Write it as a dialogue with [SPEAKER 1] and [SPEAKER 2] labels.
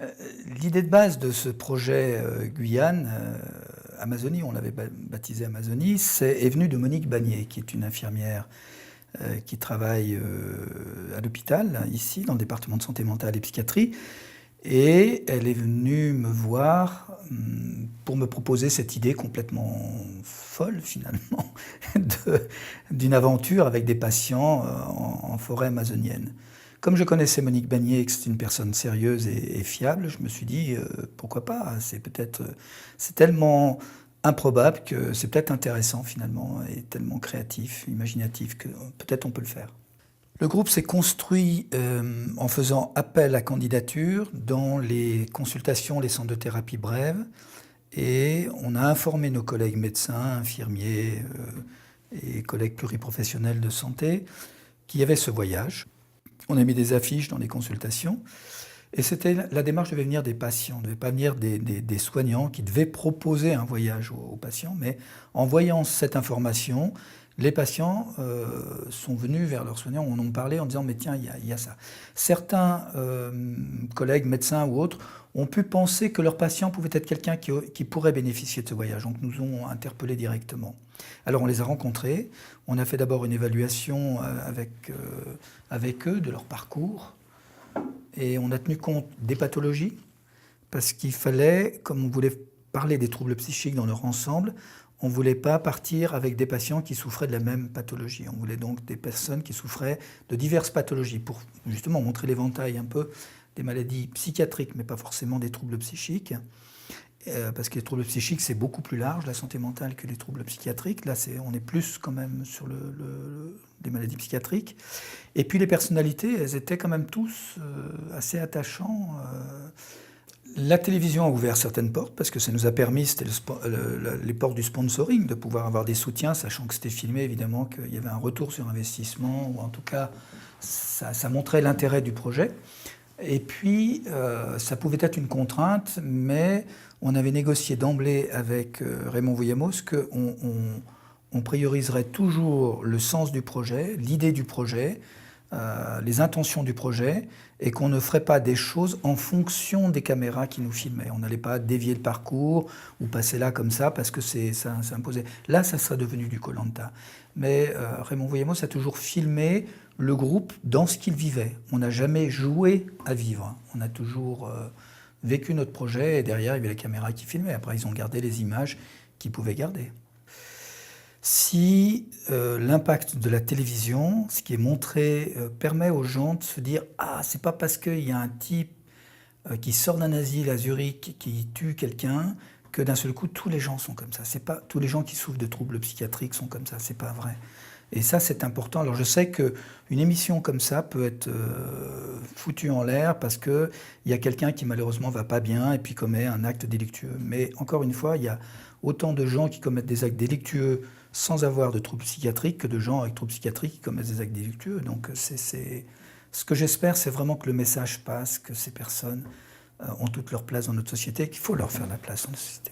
[SPEAKER 1] Heu, L'idée de base de ce projet, Guyane, Amazonie, on l'avait baptisé Amazonie, est venue de Monique Bagné, qui est une infirmière, qui travaille, à l'hôpital, ici, dans le département de santé mentale et psychiatrie. Et elle est venue me voir, pour me proposer cette idée complètement folle finalement d'une aventure avec des patients, en forêt amazonienne. Comme je connaissais Monique Bagné et que c'est une personne sérieuse et fiable, je me suis dit: «Pourquoi pas?» C'est tellement improbable que c'est peut-être intéressant finalement et tellement créatif, imaginatif que peut-être on peut le faire. Le groupe s'est construit, en faisant appel à candidature dans les consultations, les centres de thérapie brève, et on a informé nos collègues médecins, infirmiers, et collègues pluriprofessionnels de santé qu'il y avait ce voyage. On a mis des affiches dans les consultations et c'était la démarche devait venir des patients, ne devait pas venir des soignants qui devaient proposer un voyage aux patients, mais en voyant cette information, les patients, sont venus vers leurs soignants, en ont parlé en disant: «Mais tiens, il y a ça». Certains, collègues médecins ou autres ont pu penser que leur patient pouvait être quelqu'un qui pourrait bénéficier de ce voyage, donc nous ont interpellés directement. Alors on les a rencontrés, on a fait d'abord une évaluation, avec eux de leur parcours, et on a tenu compte des pathologies, parce qu'il fallait, comme on voulait parler des troubles psychiques dans leur ensemble, on ne voulait pas partir avec des patients qui souffraient de la même pathologie. On voulait donc des personnes qui souffraient de diverses pathologies, pour justement montrer l'éventail un peu des maladies psychiatriques, mais pas forcément des troubles psychiques. Parce que les troubles psychiques, c'est beaucoup plus large, la santé mentale, que les troubles psychiatriques. Là, on est plus quand même sur des maladies psychiatriques. Et puis les personnalités, elles étaient quand même tous assez attachants. La télévision a ouvert certaines portes parce que ça nous a permis, c'était les portes du sponsoring, de pouvoir avoir des soutiens, sachant que c'était filmé, évidemment, qu'il y avait un retour sur investissement, ou en tout cas, ça montrait l'intérêt du projet. Et puis, ça pouvait être une contrainte, mais on avait négocié d'emblée avec Raymond Vouillamos qu'on prioriserait toujours le sens du projet, l'idée du projet, les intentions du projet, et qu'on ne ferait pas des choses en fonction des caméras qui nous filmaient. On n'allait pas dévier le parcours ou passer là comme ça parce que ça imposait. Là, ça serait devenu du Koh-Lanta. Mais Raymond Vouillamos a toujours filmé le groupe dans ce qu'il vivait. On n'a jamais joué à vivre. On a toujours vécu notre projet, et derrière, il y avait les caméras qui filmaient. Après, ils ont gardé les images qu'ils pouvaient garder. Si l'impact de la télévision, ce qui est montré, permet aux gens de se dire: «Ah, c'est pas parce qu'il y a un type qui sort d'un asile à Zurich, qui tue quelqu'un, que d'un seul coup, tous les gens sont comme ça. C'est pas tous les gens qui souffrent de troubles psychiatriques sont comme ça, c'est pas vrai». Et ça, c'est important. Alors je sais qu'une émission comme ça peut être foutue en l'air parce qu'il y a quelqu'un qui malheureusement va pas bien et puis commet un acte délictueux. Mais encore une fois, il y a autant de gens qui commettent des actes délictueux sans avoir de troubles psychiatriques que de gens avec troubles psychiatriques qui commettent des actes délictueux. Donc ce que j'espère, c'est vraiment que le message passe, que ces personnes ont toute leur place dans notre société et qu'il faut leur faire la place dans notre société.